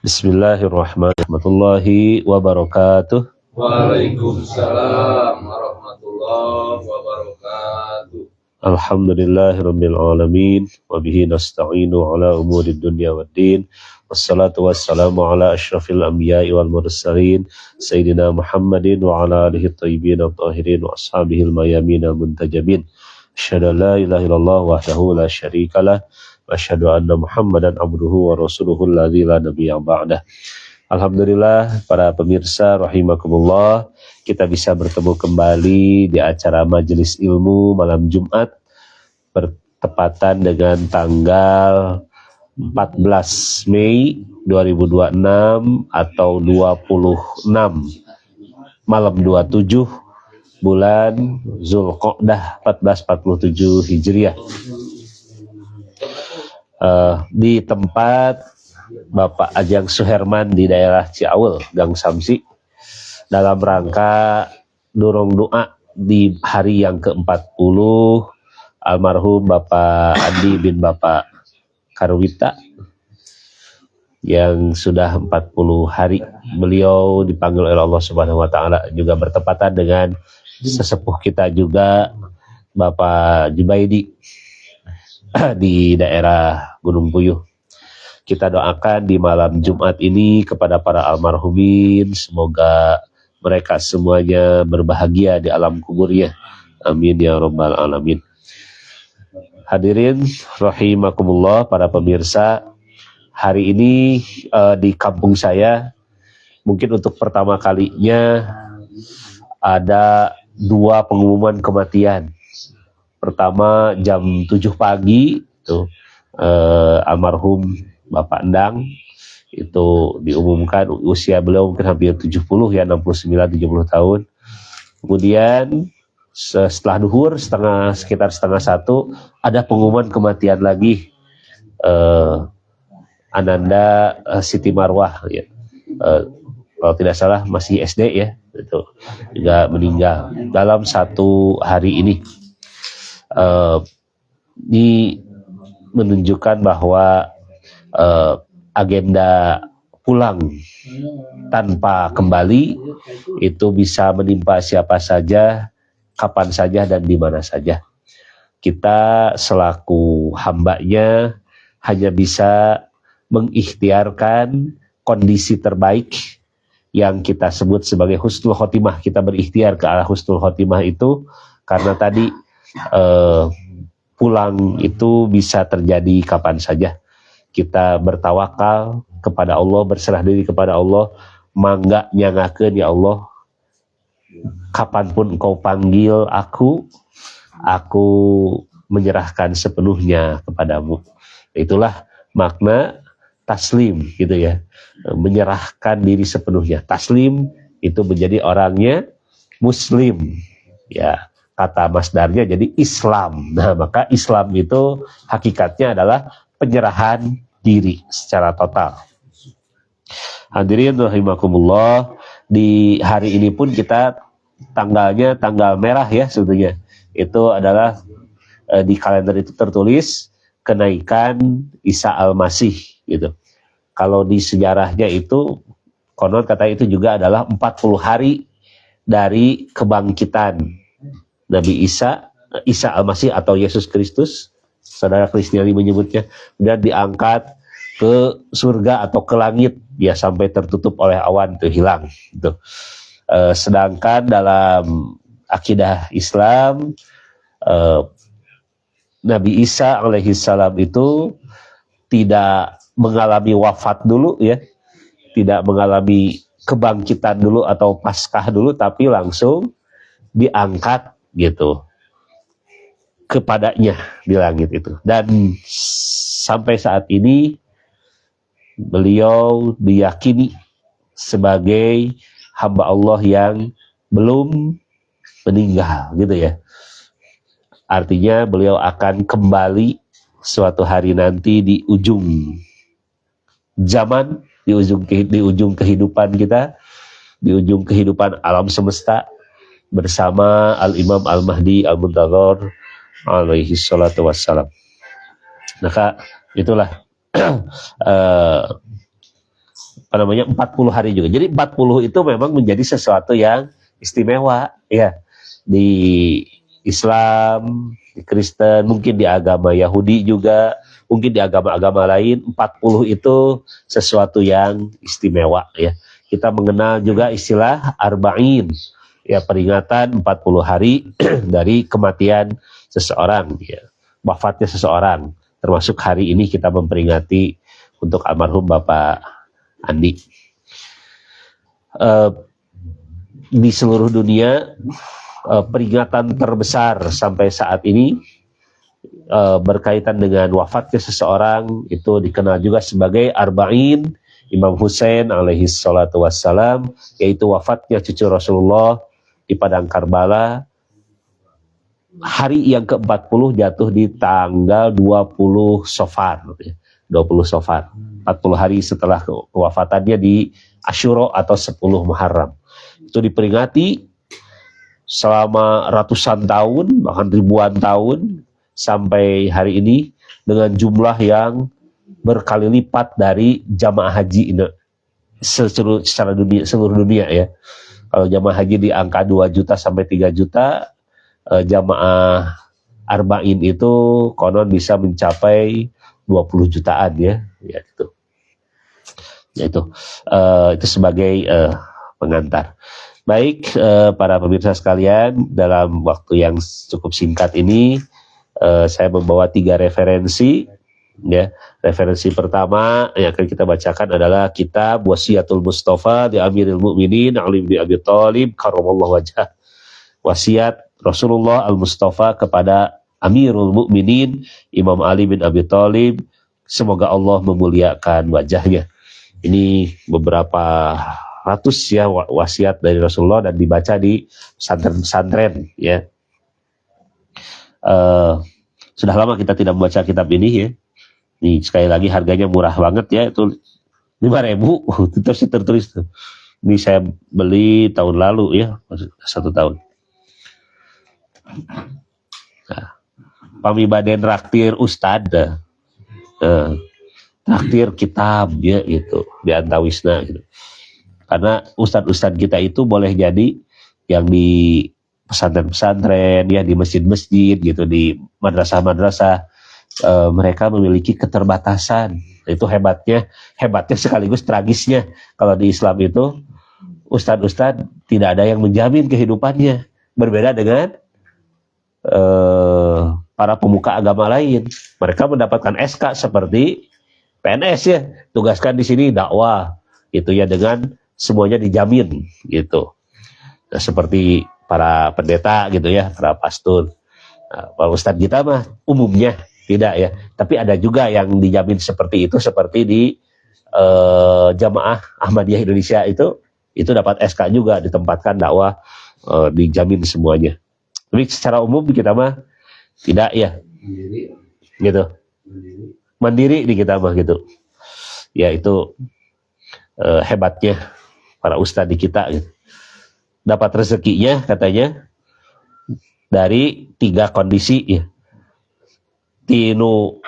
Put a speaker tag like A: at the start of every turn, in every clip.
A: Bismillahirrahmanirrahim. Warahmatullahi wabarakatuh.
B: Waalaikumsalam warahmatullahi wabarakatuh.
A: Alhamdulillahirabbil alamin wa bihi nasta'inu ala umurid dunya waddin. Wassalatu wassalamu ala asyrafil anbiya'i wal mursalin sayyidina Muhammadin wa ala alihi thayyibin at-tahirin wa ashabihil mayamin al-muntajabin. Asyhadu an la ilaha illallah wahdahu la syarikalah wa asyhadu anna Muhammadan abduhu wa rasuluhu alladzi la nabiyya ba'dah. Alhamdulillah para pemirsa rahimakumullah, kita bisa bertemu kembali di acara Majelis Ilmu malam Jumat bertepatan dengan tanggal 14 Mei 2026 atau 26 malam 27 bulan Zulqa'dah 1447 Hijriah. Di tempat Bapak Ajang Suherman di daerah Ciaul, Gang Samsi, dalam rangka dorong doa di hari yang ke-40 almarhum Bapak Andi bin Bapak Karwita yang sudah 40 hari beliau dipanggil oleh Allah Subhanahu wa taala, juga bertepatan dengan sesepuh kita juga Bapak Jubaidi di daerah Gunung Puyuh. Kita doakan di malam Jumat ini kepada para almarhumin, semoga mereka semuanya berbahagia di alam kuburnya. Amin ya rabbal alamin. Hadirin rahimakumullah, para pemirsa, hari ini di kampung saya mungkin untuk pertama kalinya ada 2 pengumuman kematian. Pertama jam 7 pagi itu almarhum Bapak Endang itu diumumkan usia beliau mungkin hampir 70 ya, 69-70 tahun. Kemudian setelah duhur sekitar setengah 1 ada pengumuman kematian lagi, Ananda Siti Marwah ya. Kalau tidak salah masih SD ya, itu juga meninggal dalam 1 hari ini. Ini menunjukkan bahwa agenda pulang tanpa kembali itu bisa menimpa siapa saja, kapan saja dan di mana saja. Kita selaku hambanya hanya bisa mengikhtiarkan kondisi terbaik yang kita sebut sebagai husnul khotimah. Kita berikhtiar ke arah husnul khotimah itu karena tadi pulang itu bisa terjadi kapan saja. Kita bertawakal kepada Allah, berserah diri kepada Allah, mangga nyangakeun ya Allah, kapanpun engkau panggil aku menyerahkan sepenuhnya kepadamu. Itulah makna taslim gitu ya, menyerahkan diri sepenuhnya. Taslim itu menjadi orangnya muslim ya, kata masdarnya jadi Islam. Nah, maka Islam itu hakikatnya adalah penyerahan diri secara total. Hadirin rahimakumullah, di hari ini pun kita tanggalnya tanggal merah ya sebetulnya. Itu adalah di kalender itu tertulis kenaikan Isa Al-Masih gitu. Kalau di sejarahnya itu konon kata itu juga adalah 40 hari dari kebangkitan Nabi Isa Al-Masih atau Yesus Kristus, saudara Kristiani menyebutnya, dan diangkat ke surga atau ke langit ya sampai tertutup oleh awan itu hilang gitu. Sedangkan dalam akidah Islam Nabi Isa alaihissalam itu tidak mengalami wafat dulu ya, tidak mengalami kebangkitan dulu atau Paskah dulu, tapi langsung diangkat gitu kepadanya di langit itu. Dan sampai saat ini beliau diyakini sebagai hamba Allah yang belum meninggal gitu ya. Artinya beliau akan kembali suatu hari nanti di ujung zaman, di ujung kehidupan kita, di ujung kehidupan alam semesta bersama Al-Imam Al-Mahdi Al-Muntadhar alaihi salatu wassalam. Maka itulah 40 hari juga. Jadi 40 itu memang menjadi sesuatu yang istimewa ya di Islam, di Kristen, mungkin di agama Yahudi juga, mungkin di agama-agama lain 40 itu sesuatu yang istimewa ya. Kita mengenal juga istilah arba'in ya, peringatan 40 hari dari kematian seseorang ya, wafatnya seseorang. Termasuk hari ini kita memperingati untuk almarhum Bapak Andi. Di seluruh dunia peringatan terbesar sampai saat ini berkaitan dengan wafatnya seseorang itu dikenal juga sebagai arba'in Imam Husain alaihi salatu wassalam, yaitu wafatnya cucu Rasulullah di padang Karbala. Hari yang ke-40 jatuh di tanggal 20 Safar, 20 Safar, 40 hari setelah kewafatannya di Asyura atau 10 Muharram. Itu diperingati selama ratusan tahun, bahkan ribuan tahun, sampai hari ini dengan jumlah yang berkali lipat dari jamaah haji seluruh dunia ya. Kalau jamaah haji di angka 2 juta sampai 3 juta, jamaah arba'in itu konon bisa mencapai 20 jutaan ya itu. Ya itu sebagai pengantar. Baik, para pemirsa sekalian, dalam waktu yang cukup singkat ini saya membawa 3 referensi ya. Referensi pertama yang akan kita bacakan adalah kitab Wasiatul Mustafa di Amirul Mukminin Ali bin Abi Thalib karramallahu wajhah. Wasiat Rasulullah Al-Mustafa kepada Amirul Mukminin Imam Ali bin Abi Thalib, semoga Allah memuliakan wajahnya. Ini beberapa ratus ya wasiat dari Rasulullah dan dibaca di pesantren-pesantren ya. Sudah lama kita tidak membaca kitab ini ya. Nih sekali lagi harganya murah banget ya, itu 5.000 terus tertulis tuh. Ini saya beli tahun lalu ya, 1 tahun. Nah, pamibaden traktir Ustad, traktir kitab ya itu di Antawisna gitu. Karena ustadz-ustadz kita itu boleh jadi yang di pesantren-pesantren ya, di masjid-masjid gitu, di madrasah-madrasah, mereka memiliki keterbatasan. Itu hebatnya sekaligus tragisnya kalau di Islam itu ustadz-ustadz tidak ada yang menjamin kehidupannya, berbeda dengan para pemuka agama lain. Mereka mendapatkan SK seperti PNS ya, tugaskan di sini dakwah gitu ya, dengan semuanya dijamin gitu. Nah, seperti para pendeta gitu ya, para pastor. Nah, para ustadz kita mah umumnya tidak ya, tapi ada juga yang dijamin seperti itu, seperti di Jamaah Ahmadiyah Indonesia itu dapat SK juga, ditempatkan dakwah, dijamin semuanya. Tapi secara umum kita mah tidak ya, gitu, mandiri di kita mah gitu. Ya itu hebatnya para ustadz di kita gitu. Dapat rezekinya katanya dari 3 kondisi ya. Tinu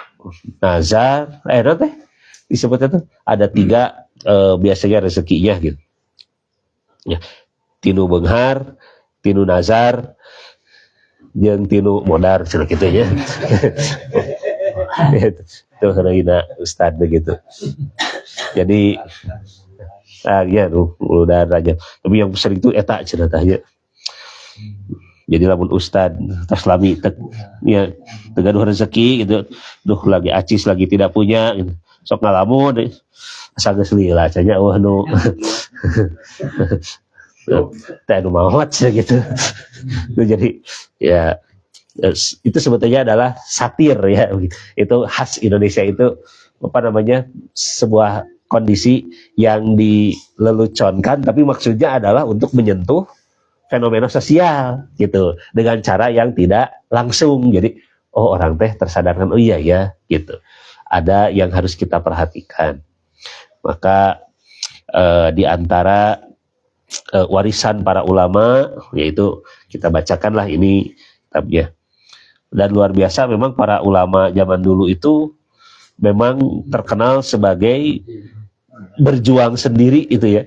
A: nazar, nanti disebutnya tuh ada 3 biasanya rezekinya gitu. Ya, tinu benghar, tinu nazar, yang tinu modar cina gitu ya. Itu karena ustadz begitu. Jadi ya udah aja. Tapi yang sering itu eta cina tanya. Jadi lamun ustad taslami ya tegaduh rezeki gitu, duh lagi acis lagi tidak punya gitu. Sok ngalamun asa geus lila cenah nu teh nu maot gitu. Jadi ya itu sebetulnya adalah satir ya, itu khas Indonesia, itu apa namanya, sebuah kondisi yang dileluconkan tapi maksudnya adalah untuk menyentuh fenomena sosial gitu dengan cara yang tidak langsung. Jadi orang teh tersadarkan, oh iya ya gitu, ada yang harus kita perhatikan. Maka di antara warisan para ulama, yaitu kita bacakanlah ini kitabnya. Dan luar biasa memang para ulama zaman dulu itu memang terkenal sebagai berjuang sendiri itu ya.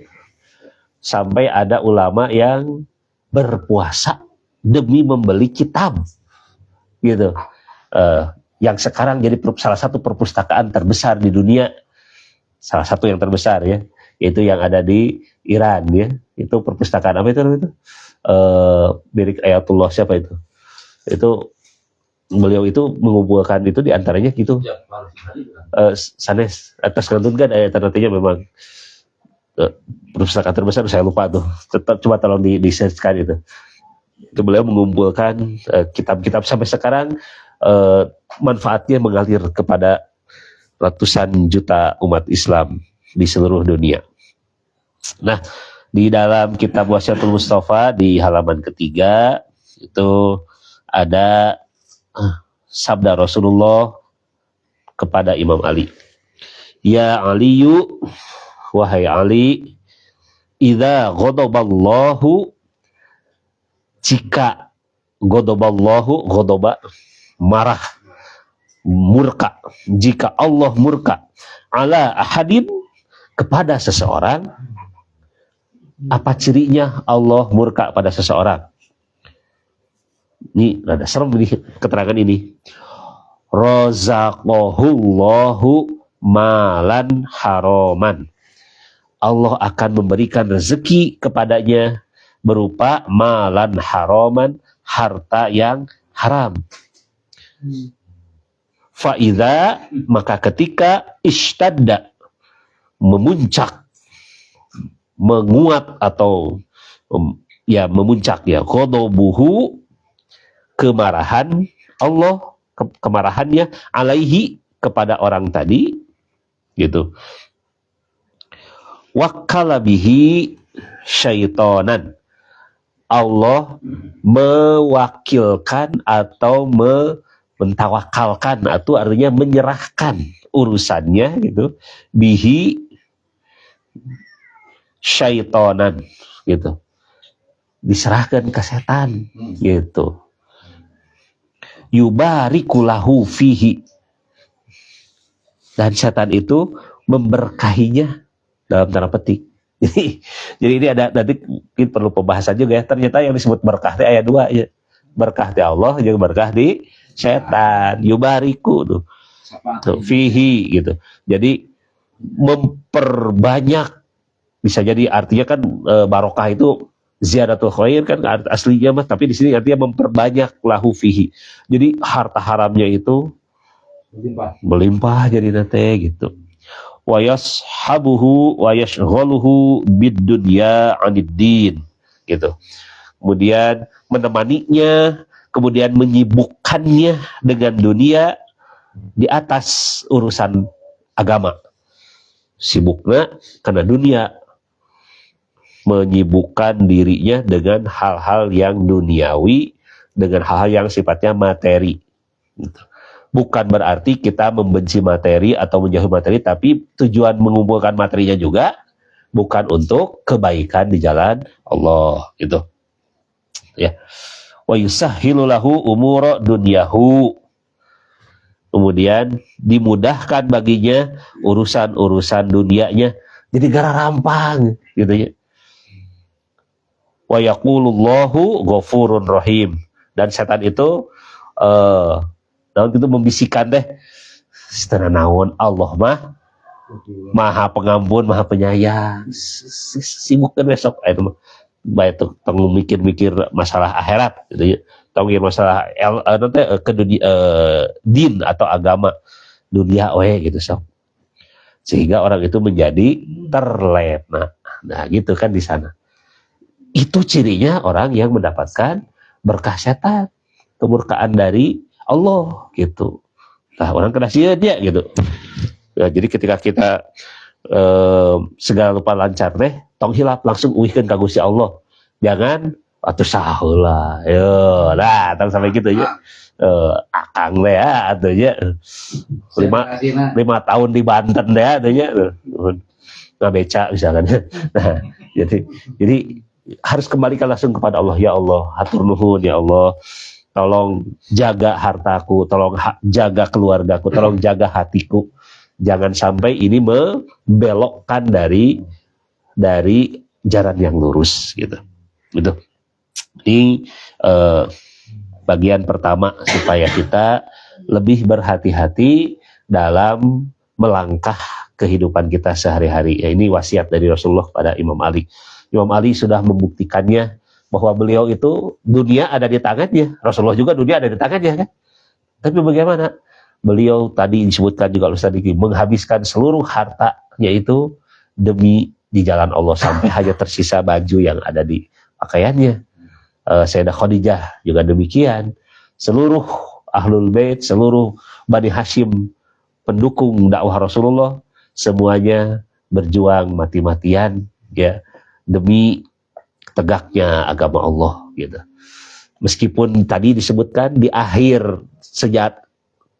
A: Sampai ada ulama yang berpuasa demi membeli kitab gitu. Yang sekarang jadi salah satu perpustakaan terbesar di dunia, salah satu yang terbesar ya, itu yang ada di Iran ya. Itu perpustakaan apa itu namanya itu? Milik Ayatullah siapa itu? Itu beliau itu mengumpulkan itu diantaranya gitu. Sanes atas kantun kan ayat-ayatnya memang perpustakaan terbesar, saya lupa tuh. Coba tolong di-searchkan itu. Itu beliau mengumpulkan kitab-kitab sampai sekarang manfaatnya mengalir kepada ratusan juta umat Islam di seluruh dunia. Nah, di dalam kitab Wasiatul Mustafa di halaman ketiga itu ada sabda Rasulullah kepada Imam Ali. Ya Aliyu, wahai Ali, idza ghadaballahu, jika ghadaba marah, murka, jika Allah murka ala ahadin kepada seseorang, apa cirinya Allah murka pada seseorang? Ini rada serem ini keterangan ini. Razaqahullahu malan haraman. Allah akan memberikan rezeki kepadanya berupa malan haraman, harta yang haram. Fa'idha, maka ketika ishtadda, memuncak, menguat atau ya memuncak ya, ghadabuhu, kemarahan Allah, kemarahannya alaihi, kepada orang tadi gitu. Wakkala bihi syaitonan, Allah mewakilkan atau mentawakalkan, atau artinya menyerahkan urusannya gitu, bihi syaitonan gitu, diserahkan ke setan gitu. Yubarikulahu fihi, dan setan itu memberkahinya dalam tanda petik. Jadi ini ada, nanti mungkin perlu pembahasan juga ya. Ternyata yang disebut berkah di ayat 2 ya. Berkah di Allah, juga berkah di setan. Yubariku tuh fihi gitu. Jadi memperbanyak, bisa jadi artinya kan barokah itu ziyadatul khair kan aslinya mah, tapi di sini artinya memperbanyak lahu fihi. Jadi harta haramnya itu melimpah jadi nate gitu. Wa yashabuhu wa yashghaluhu bid-dunya 'anid-din gitu. Kemudian menemaninya, kemudian menyibukkannya dengan dunia di atas urusan agama. Sibuknya karena dunia, menyibukkan dirinya dengan hal-hal yang duniawi, dengan hal-hal yang sifatnya materi gitu. Bukan berarti kita membenci materi atau menjauhi materi, tapi tujuan mengumpulkan materinya juga bukan untuk kebaikan di jalan Allah gitu ya. Wa yusahhilu lahu umura dunyahu, kemudian dimudahkan baginya urusan-urusan dunianya, jadi gara rampang gitu ya. Wa yaqulullahu ghafurur rahim, dan setan itu dalam itu membisikkan deh, setelah naon Allah mah maha pengampun, maha penyayang, sibuk kan besok itu mah baik tuh tong mikir-mikir masalah akhirat gitu ya, tong mikir masalah nanti ke dunia, din atau agama dunia gitu sok, sehingga orang itu menjadi terlena. Nah gitu kan di sana. Itu cirinya orang yang mendapatkan berkah setan, kemurkaan dari Allah gitu. Nah orang kena sia dia gitu. Nah, jadi ketika kita segala lupa lancar deh, tong hilap langsung uihkeun ka Gusti Allah. Jangan atuh saheula. Yo, nah tong sampai gitu ya. Akang teh ya atuh ya. 5 tahun di Banten deh atuh ya. Ngabeca misalkan. Nah, jadi harus kembalikan langsung kepada Allah. Ya Allah, hatur nuhun ya Allah. Tolong jaga hartaku, tolong jaga keluargaku, tolong jaga hatiku. Jangan sampai ini membelokkan dari jalan yang lurus gitu. Gitu. Ini bagian pertama supaya kita lebih berhati-hati dalam melangkah kehidupan kita sehari-hari. Ya, ini wasiat dari Rasulullah pada Imam Ali. Imam Ali sudah membuktikannya bahwa beliau itu dunia ada di tangannya. Rasulullah juga dunia ada di tangannya kan. Tapi bagaimana? Beliau tadi disebutkan juga Ustaz Diki menghabiskan seluruh hartanya itu demi di jalan Allah sampai hanya tersisa baju yang ada di pakaiannya. Sayyidah Khadijah juga demikian. Seluruh Ahlul Bait, seluruh Bani Hashim pendukung dakwah Rasulullah semuanya berjuang mati-matian ya demi tegaknya agama Allah gitu. Meskipun tadi disebutkan di akhir sejak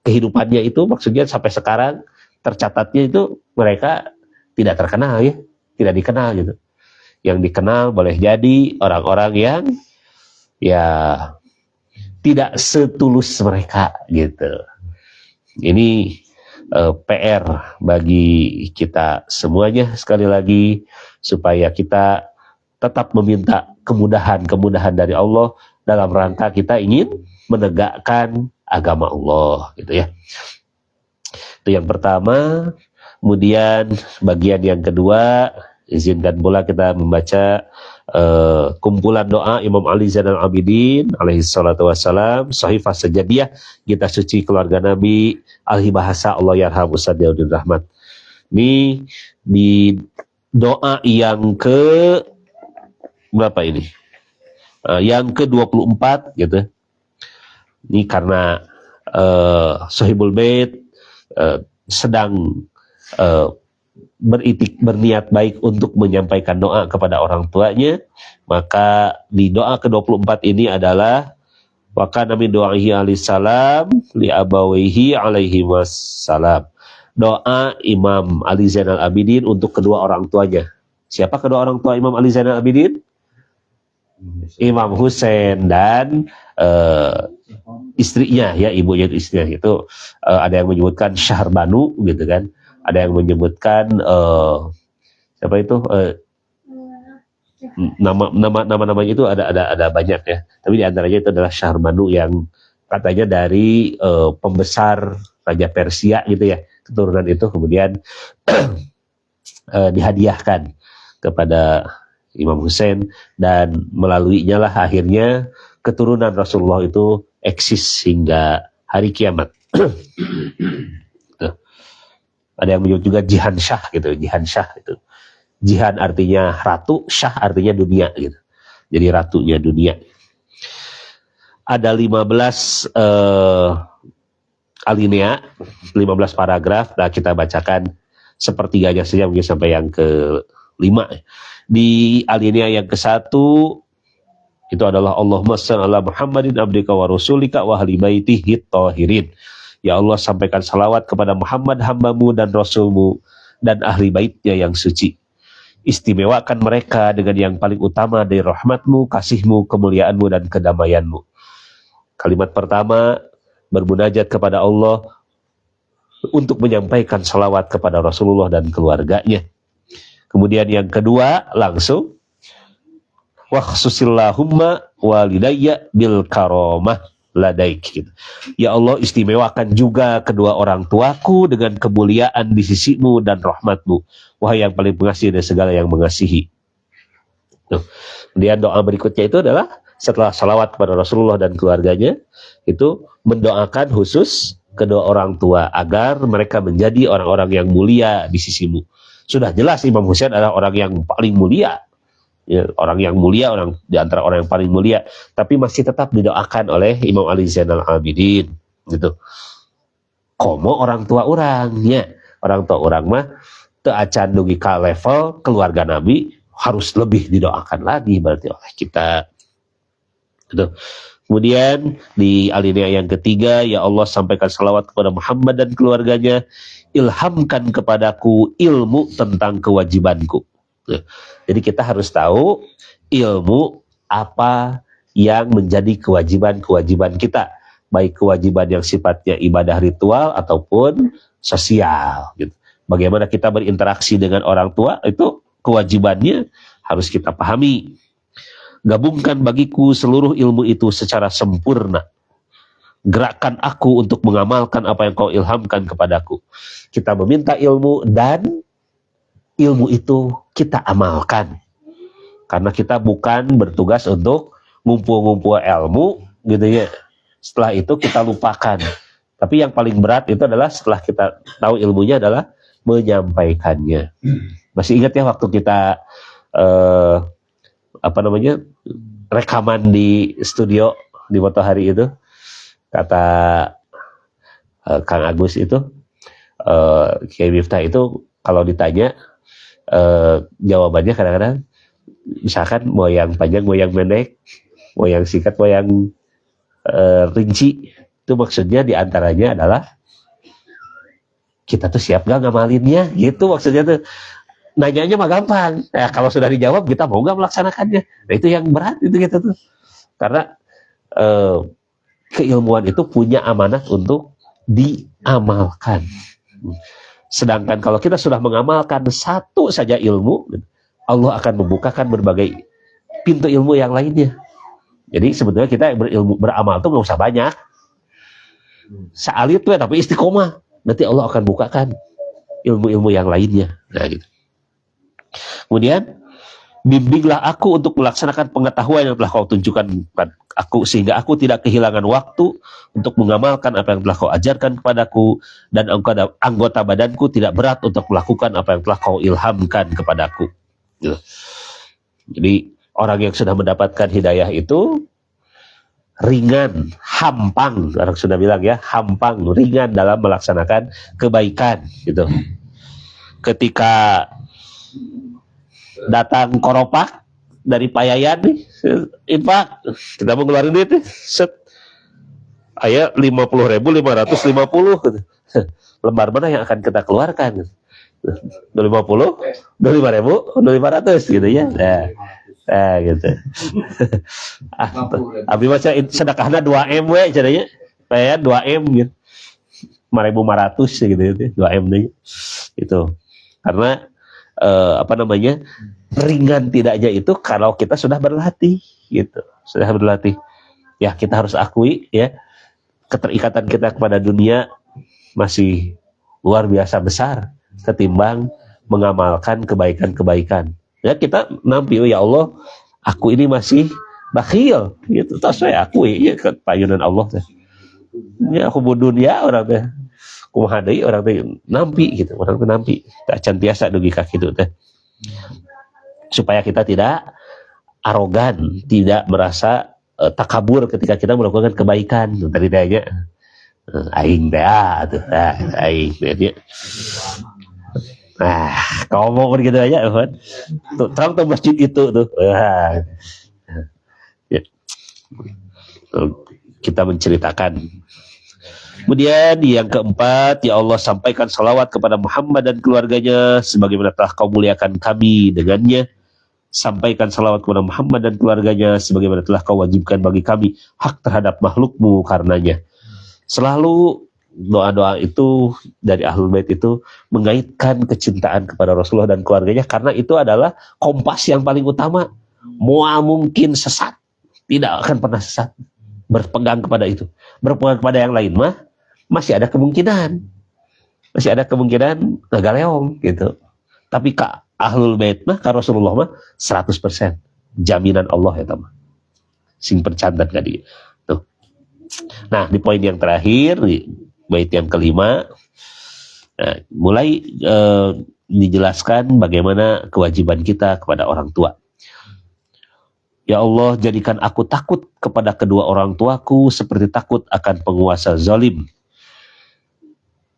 A: kehidupannya itu maksudnya sampai sekarang tercatatnya itu mereka tidak terkenal ya, tidak dikenal gitu. Yang dikenal boleh jadi orang-orang yang ya tidak setulus mereka gitu. Ini PR bagi kita semuanya sekali lagi supaya kita tetap meminta kemudahan-kemudahan dari Allah dalam rangka kita ingin menegakkan agama Allah gitu ya. Itu yang pertama. Kemudian bagian yang kedua, izinkan pula kita membaca kumpulan doa Imam Ali Zainal Abidin alaihi salatu wassalam, Sahifah Sajadiyah, Kitab Suci Keluarga Nabi, Alhi Bahasa Allah Yarham Ustaz Yaudin Rahmat. Ini di doa yang ke berapa ini? Yang ke-24 gitu. Ini karena Sohibul Bait sedang berniat baik untuk menyampaikan doa kepada orang tuanya, maka di doa ke-24 ini adalah wa kana min du'aihi alaihi salam li abawaihi alaihi wassalam. Doa Imam Ali Zainal Abidin untuk kedua orang tuanya. Siapa kedua orang tua Imam Ali Zainal Abidin? Imam Husain dan istrinya ya, ibunya istrinya itu ada yang menyebutkan Syahrbanu gitu kan, ada yang menyebutkan siapa itu nama-namanya itu ada banyak ya, tapi di antaranya itu adalah Syahrbanu yang katanya dari pembesar Raja Persia gitu ya, keturunan itu kemudian dihadiahkan kepada Imam Husain dan melaluinya lah akhirnya keturunan Rasulullah itu eksis hingga hari kiamat. Ada yang menyebut juga Jihan Shah gitu, Jihan Shah itu. Jihan artinya ratu, Shah artinya dunia gitu. Jadi ratunya dunia. Ada 15 alinea, 15 paragraf. Nah, kita bacakan sepertiganya saja mungkin sampai yang ke-5. Di alinea yang ke-1 itu adalah Allahumma shalli ala Muhammadin abdika wa rasulika wa ahli baitihi thahirin. Ya Allah, sampaikan salawat kepada Muhammad hambamu dan rasulmu dan ahli baitnya yang suci. Istimewakan mereka dengan yang paling utama dari rahmatmu, kasihmu, kemuliaanmu dan kedamaianmu. Kalimat pertama bermunajat kepada Allah untuk menyampaikan salawat kepada Rasulullah dan keluarganya. Kemudian yang kedua langsung wa khususillahumma walidayya bil karomah ladaik gitu. Ya Allah, istimewakan juga kedua orang tuaku dengan kemuliaan di sisimu dan rahmatmu. Wahai yang paling pengasih dari segala yang mengasihi. Tuh. Kemudian doa berikutnya itu adalah setelah salawat kepada Rasulullah dan keluarganya, itu mendoakan khusus kedua orang tua agar mereka menjadi orang-orang yang mulia di sisimu. Sudah jelas Imam Husain adalah orang yang paling mulia. Ya, orang yang mulia, orang di antara orang yang paling mulia, tapi masih tetap didoakan oleh Imam Ali Zainal Abidin gitu. Komo orang tua orangnya, orang tua orang mah teu acan dugi ka level keluarga Nabi, harus lebih didoakan lagi berarti oleh kita gitu. Kemudian di alinea yang ketiga, ya Allah sampaikan salawat kepada Muhammad dan keluarganya, ilhamkan kepadaku ilmu tentang kewajibanku. Jadi kita harus tahu ilmu apa yang menjadi kewajiban-kewajiban kita. baik kewajiban yang sifatnya ibadah ritual ataupun sosial gitu. Bagaimana kita berinteraksi dengan orang tua itu kewajibannya harus kita pahami. Gabungkan bagiku seluruh ilmu itu secara sempurna. Gerakkan aku untuk mengamalkan apa yang kau ilhamkan kepadaku. Kita meminta ilmu dan ilmu itu kita amalkan. Karena kita bukan bertugas untuk ngumpul-ngumpul ilmu gitu ya. Setelah itu kita lupakan. Tapi yang paling berat itu adalah setelah kita tahu ilmunya adalah menyampaikannya. Masih ingat ya waktu kita rekaman di studio di Matahari itu, kata Kang Agus itu, Kiai Miftah itu kalau ditanya jawabannya kadang-kadang misalkan mau yang panjang, mau yang pendek, mau yang singkat, mau yang rinci, itu maksudnya diantaranya adalah kita tuh siap gak ngamalinnya, gitu maksudnya tuh. Nanyanya mah gampang, kalau sudah dijawab kita mau gak melaksanakannya. Nah itu yang berat itu gitu tuh, karena keilmuan itu punya amanat untuk diamalkan. Sedangkan kalau kita sudah mengamalkan satu saja ilmu, Allah akan membukakan berbagai pintu ilmu yang lainnya. Jadi sebetulnya kita beramal tuh nggak usah banyak, sealit tapi istiqomah, nanti Allah akan bukakan ilmu-ilmu yang lainnya. Nah gitu. Kemudian bimbinglah aku untuk melaksanakan pengetahuan yang telah kau tunjukkan aku, sehingga aku tidak kehilangan waktu untuk mengamalkan apa yang telah kau ajarkan kepadaku, dan anggota badanku tidak berat untuk melakukan apa yang telah kau ilhamkan kepadaku. Gitu. Jadi orang yang sudah mendapatkan hidayah itu ringan, hampang, orang sudah bilang ya, hampang, ringan dalam melaksanakan kebaikan gitu. Ketika datang koropak dari Payayan nih, infak, kita mau ngeluarin duit nih, set, ayah 50.550 gitu. Lembar mana yang akan kita keluarkan? 50, 25.000, 500 gitu ya. Nah gitu. Abi baca sedekahna 2M we caranya. Payayan 2M gitu. 5.500 gitu, 2M nih. Itu. Karena ringan tidaknya itu kalau kita sudah berlatih gitu. Sudah berlatih. Ya, kita harus akui ya, keterikatan kita kepada dunia masih luar biasa besar ketimbang mengamalkan kebaikan-kebaikan. Ya, kita nampi, oh ya Allah, aku ini masih bakhil gitu. Tas saya akui ya payunan Allah teh. Ya hubud dunia orang teh. Kumaha deui orang teh nampi gitu, orang teh nampi. Tak can tiasa dugi ka kitu teh. Supaya kita tidak arogan, tidak merasa takabur ketika kita melakukan kebaikan. Tadi tanya aing teh atuh, aing teh. Nah, ngomong gitu aja, Evan. Tuh, terang tuh masjid itu tuh. Ya. Kita menceritakan. Kemudian yang keempat, ya Allah, sampaikan salawat kepada Muhammad dan keluarganya sebagaimana telah kau muliakan kami dengannya. Sampaikan salawat kepada Muhammad dan keluarganya sebagaimana telah kau wajibkan bagi kami hak terhadap makhlukmu karenanya. Selalu doa-doa itu dari Ahlul Bait itu mengaitkan kecintaan kepada Rasulullah dan keluarganya, karena itu adalah kompas yang paling utama. Mual mungkin sesat, tidak akan pernah sesat berpegang kepada itu. Berpegang kepada yang lain mah masih ada kemungkinan ngagaleong gitu. Tapi ka Ahlul Bait mah, ka Rasulullah mah 100% jaminan Allah ya teman. Sing percantan tadi. Tuh. Nah, di poin yang terakhir, di bait yang kelima, mulai dijelaskan bagaimana kewajiban kita kepada orang tua. Ya Allah, jadikan aku takut kepada kedua orang tuaku seperti takut akan penguasa zalim.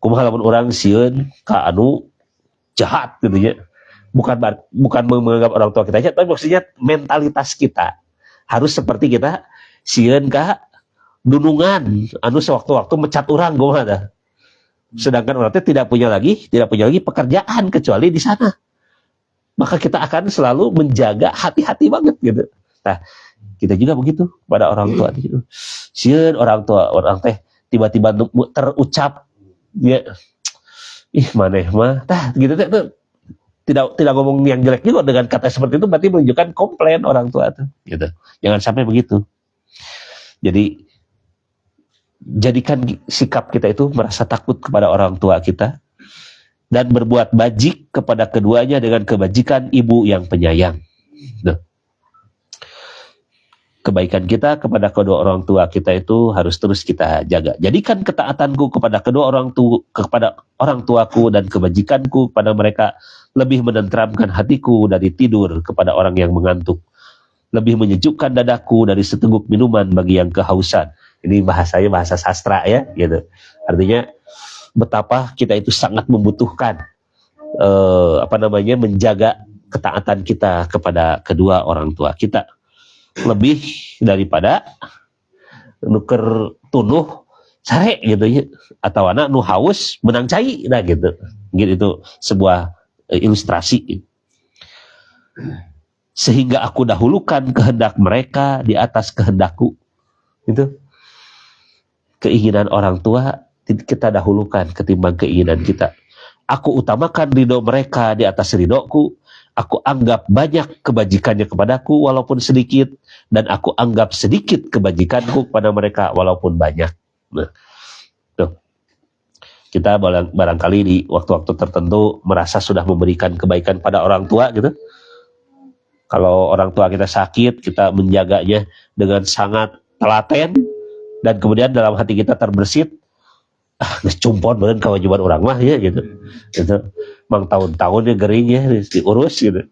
A: Kumaha lamun urang sieun ka anu jahat gitu ya. Bukan menganggap orang tua kita aja, tapi maksudnya mentalitas kita harus seperti kita sieun ka dunungan anu sewaktu-waktu mecat urang kumaha. Sedangkan orang itu tidak punya lagi pekerjaan kecuali di sana. Maka kita akan selalu menjaga hati-hati banget gitu. Nah, kita juga begitu pada orang tua gitu. Sieun orang tua orang teh tiba-tiba terucap ya, ih maneh mah tah gitu teh tidak ngomong yang jelek juga dengan kata seperti itu, berarti menunjukkan komplain orang tua tuh gitu. Jangan sampai begitu. Jadi jadikan sikap kita itu merasa takut kepada orang tua kita dan berbuat bajik kepada keduanya dengan kebajikan ibu yang penyayang. Duh. Kebaikan kita kepada kedua orang tua kita itu harus terus kita jaga. Jadikan ketaatanku kepada kepada orang tuaku dan kebajikanku kepada mereka lebih menenteramkan hatiku dari tidur kepada orang yang mengantuk, lebih menyejukkan dadaku dari seteguk minuman bagi yang kehausan. Ini bahasanya bahasa sastra ya, gitu. Artinya betapa kita itu sangat membutuhkan menjaga ketaatan kita kepada kedua orang tua kita. Lebih daripada nuker tunuh sare gitu ya, atau anak nu haus menang cai nah gitu. Gitu itu sebuah ilustrasi. Sehingga aku dahulukan kehendak mereka di atas kehendakku. Itu keinginan orang tua kita dahulukan ketimbang keinginan kita. Aku utamakan ridho mereka di atas ridhoku. Aku anggap banyak kebajikannya kepadaku walaupun sedikit, dan aku anggap sedikit kebajikanku kepada mereka walaupun banyak. Nah, tuh. Kita barangkali di waktu-waktu tertentu merasa sudah memberikan kebaikan pada orang tua gitu. Kalau orang tua kita sakit, kita menjaganya dengan sangat telaten, dan kemudian dalam hati kita terbersit, cumpon beren kewajiban orang mah ya gitu. Mang tahun-tahunnya geringnya diurus gitu.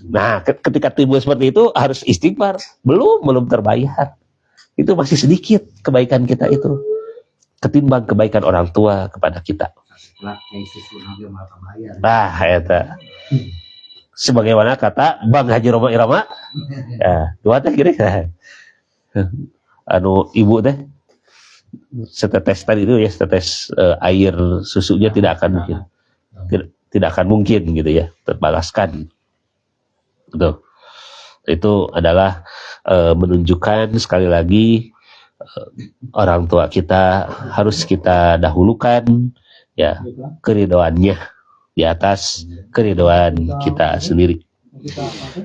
A: Nah, ketika timbul seperti itu harus istighfar. Belum terbayar. Itu masih sedikit kebaikan kita itu ketimbang kebaikan orang tua kepada kita. Nah, eta. Sebagaimana kata Bang Haji Roma Irama, ya, dua teh gini. Ibu teh setetes tadi itu ya, setetes air susunya tidak akan mungkin. Tidak akan mungkin gitu ya terbalaskan. Betul. Itu adalah menunjukkan sekali lagi orang tua kita harus kita dahulukan ya keridhoannya di atas keridhoan kita sendiri.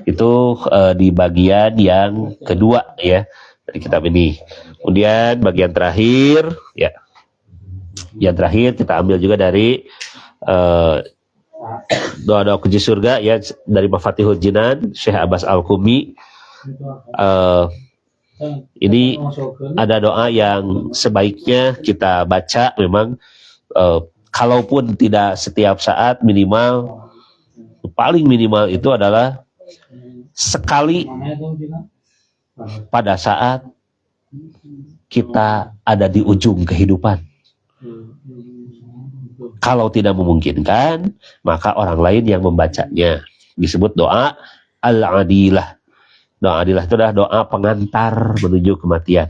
A: Itu di bagian yang kedua ya dari kitab ini. Kemudian bagian terakhir ya. Yang terakhir kita ambil juga dari doa-doa kunci surga ya dari Mafatihul Jinan Syekh Abbas Al-Qumi. Ini ada doa yang sebaiknya kita baca memang kalaupun tidak setiap saat, minimal paling minimal itu adalah sekali pada saat kita ada di ujung kehidupan. Kalau tidak memungkinkan, maka orang lain yang membacanya. Disebut doa Al-Adilah. Doa Adilah itu adalah doa pengantar menuju kematian.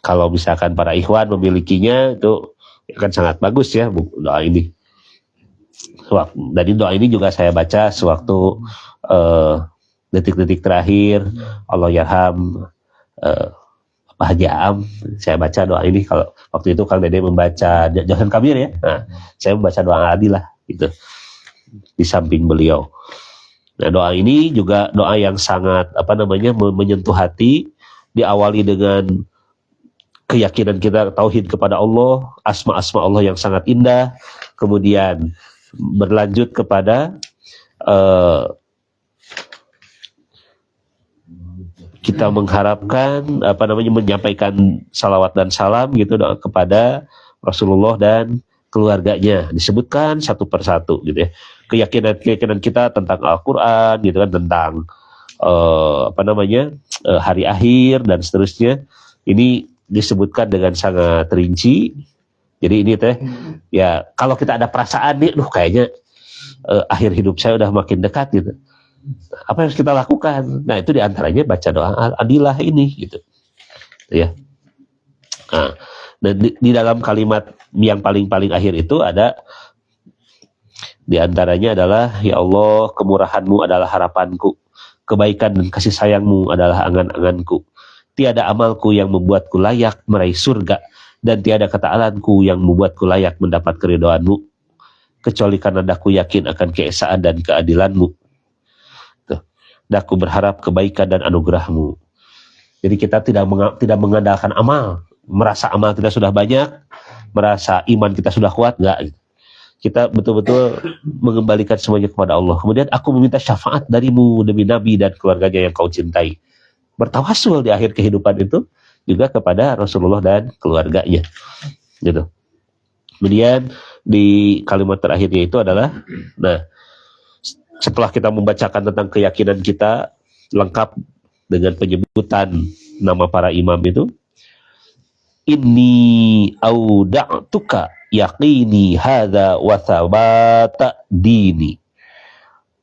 A: Kalau misalkan para ikhwan memilikinya, itu akan sangat bagus ya doa ini. Dan doa ini juga saya baca sewaktu detik-detik terakhir. Allah yarham Pak Haji Am, saya baca doa ini. Kalau waktu itu Kang Dede membaca Johan Kabir ya, nah, saya membaca doa Adilah itu di samping beliau. Nah, doa ini juga doa yang sangat menyentuh hati, diawali dengan keyakinan kita tauhid kepada Allah, asma-asma Allah yang sangat indah, kemudian berlanjut kepada kita mengharapkan menyampaikan salawat dan salam gitu kepada Rasulullah dan keluarganya, disebutkan satu persatu gitu ya. Keyakinan kita tentang Al-Qur'an gitu kan, tentang hari akhir dan seterusnya. Ini disebutkan dengan sangat rinci. Jadi ini teh ya kalau kita ada perasaan nih, kayaknya akhir hidup saya udah makin dekat gitu. Apa yang harus kita lakukan? Nah, itu diantaranya baca doa Al-Adilah ini gitu. Ya. Nah, dan di dalam kalimat yang paling akhir itu ada diantaranya adalah ya Allah, kemurahan-Mu adalah harapanku, kebaikan dan kasih sayangmu adalah angan-anganku. Tiada amalku yang membuatku layak meraih surga, dan tiada ketaatanku yang membuatku layak mendapat keridhaanmu, kecuali karena daku yakin akan keesaan dan keadilanmu. Tuh. Daku berharap kebaikan dan anugerahmu. Jadi kita tidak mengandalkan amal, merasa amal kita sudah banyak, merasa iman kita sudah kuat, enggak. Kita betul-betul mengembalikan semuanya kepada Allah. Kemudian aku meminta syafaat darimu demi Nabi dan keluarganya yang kau cintai. Bertawasul di akhir kehidupan itu juga kepada Rasulullah dan keluarganya. Gitu. Kemudian di kalimat terakhirnya itu adalah, nah, setelah kita membacakan tentang keyakinan kita lengkap dengan penyebutan nama para imam itu, inni auda'tuka yaqini hadza wa thabata dini.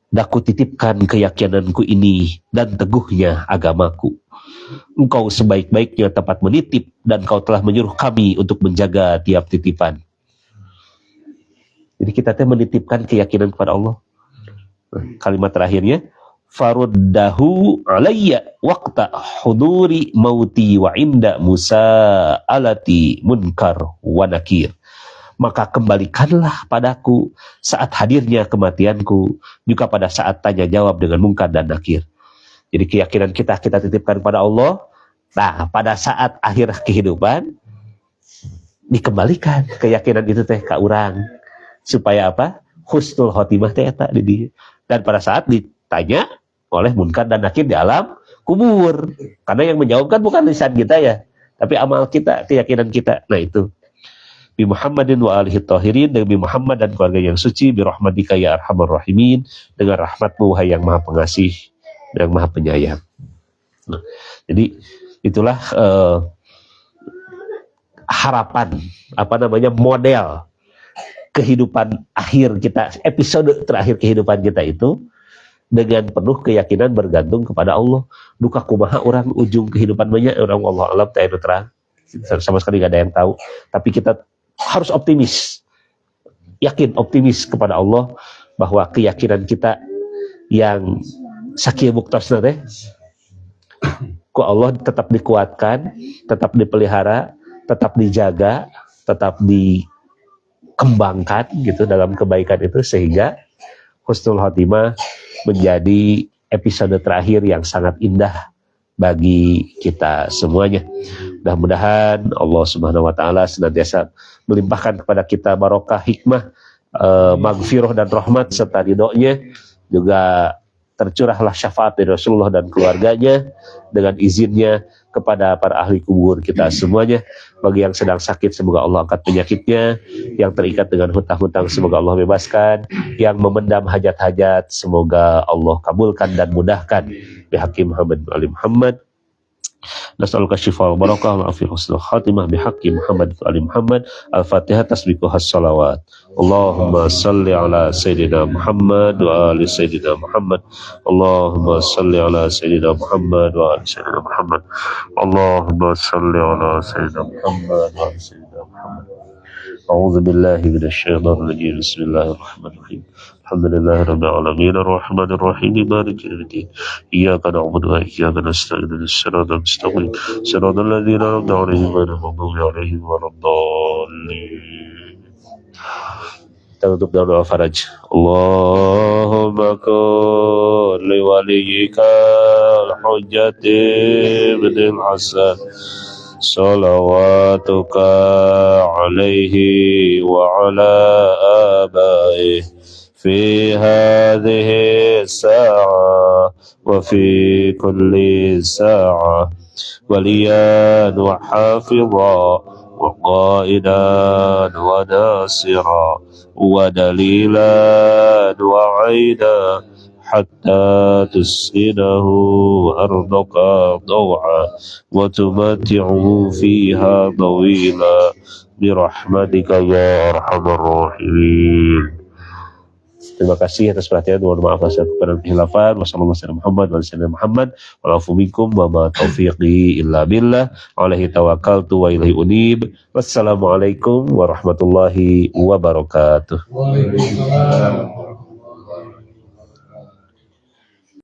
A: Daku titipkan keyakinanku ini dan teguhnya agamaku. Engkau sebaik-baiknya tempat menitip, dan kau telah menyuruh kami untuk menjaga tiap titipan. Jadi kita menitipkan keyakinan kepada Allah. Kalimat terakhirnya, faruddahu alayya waqta huduri mauti wa inda musa'alati munkar wa nakir. Maka kembalikanlah padaku saat hadirnya kematianku, juga pada saat tanya jawab dengan mungkar dan nakir. Jadi keyakinan kita titipkan pada Allah. Nah, pada saat akhir kehidupan dikembalikan keyakinan itu teh ka urang, supaya apa? Husnul khotimah teh eta di dieu. Dan pada saat ditanya oleh munkar dan nakir di alam kubur, karena yang menjawabkan bukan lisan kita ya, tapi amal kita, keyakinan kita. Nah itu. Bi Muhammadin wa alihi tahirin, Nabi Muhammad dan keluarga yang suci, bi rahmatika ya arhamar rahimin, dengan rahmatmu wahai yang maha pengasih dan maha penyayang. Nah, jadi itulah harapan, model kehidupan akhir kita, episode terakhir kehidupan kita itu dengan penuh keyakinan bergantung kepada Allah. Duka kumaha orang ujung kehidupan banyak orang Allah alam tak ada terang, sama sekali gak ada yang tahu. Tapi kita harus optimis, yakin optimis kepada Allah bahwa keyakinan kita yang sakieu buktosna teh ku Allah tetap dikuatkan, tetap dipelihara, tetap dijaga, tetap dikembangkan gitu dalam kebaikan itu, sehingga husnul khotimah menjadi episode terakhir yang sangat indah bagi kita semuanya. Mudah-mudahan Allah Subhanahu wa taala senantiasa melimpahkan kepada kita barokah, hikmah, maghfirah dan rahmat serta ridhonya. Juga tercurahlah syafaat dari Rasulullah dan keluarganya dengan izinnya kepada para ahli kubur kita semuanya. Bagi yang sedang sakit, semoga Allah angkat penyakitnya. Yang terikat dengan hutang-hutang, semoga Allah bebaskan. Yang memendam hajat-hajat, semoga Allah kabulkan dan mudahkan. Bihaqqi Muhammad wa ali Muhammad. Nas'aluka syifaa wal barakah wa afiya husnul khatimah bihaqqi Muhammad wa ali Muhammad. Al-Fatihah tasbiquhas salawat. Allahumma salli ala Sayyidina Muhammad wa ali Sayyidina Muhammad. Allahumma salli ala Sayyidina Muhammad wa ali Sayyidina Muhammad. Allahumma salli ala Sayyidina Muhammad wa ali Sayyidina Muhammad. A'udzu billahi minasy syaithanir rajim. Bismillahirrahmanirrahim. Alhamdulillahi rabbil alamin arrahmanir rahim maliki yaumiddin. Iyyaka na'budu wa iyyaka nasta'in ihdinas siratal mustaqim siratal ladzina an'amta 'alaihim ghairil maghdubi 'alaihim waladdallin. Kita tutup doa faraj. Allahumma kun li waliyyika al-hujjati ibnil Hasan salawatuka alaihi wa ala abaihi في هذه الساعة وفي كل ساعة وليا وحافظا وقائدا وناصرا ودليلا وعيدا حتى تسكنه أرضك طوعا وتمتعه فيها طويلا برحمتك يا أرحم الراحمين. Terima kasih atas perhatian. Mohon maaf atas kekurangan khilafan. Wassalamualaikum warahmatullahi wabarakatuh. Wa'alafu minkum wa ma taufiqi illa billah. Alaihi tawakkaltu wa ilaihi unib. Wassalamualaikum warahmatullahi wabarakatuh.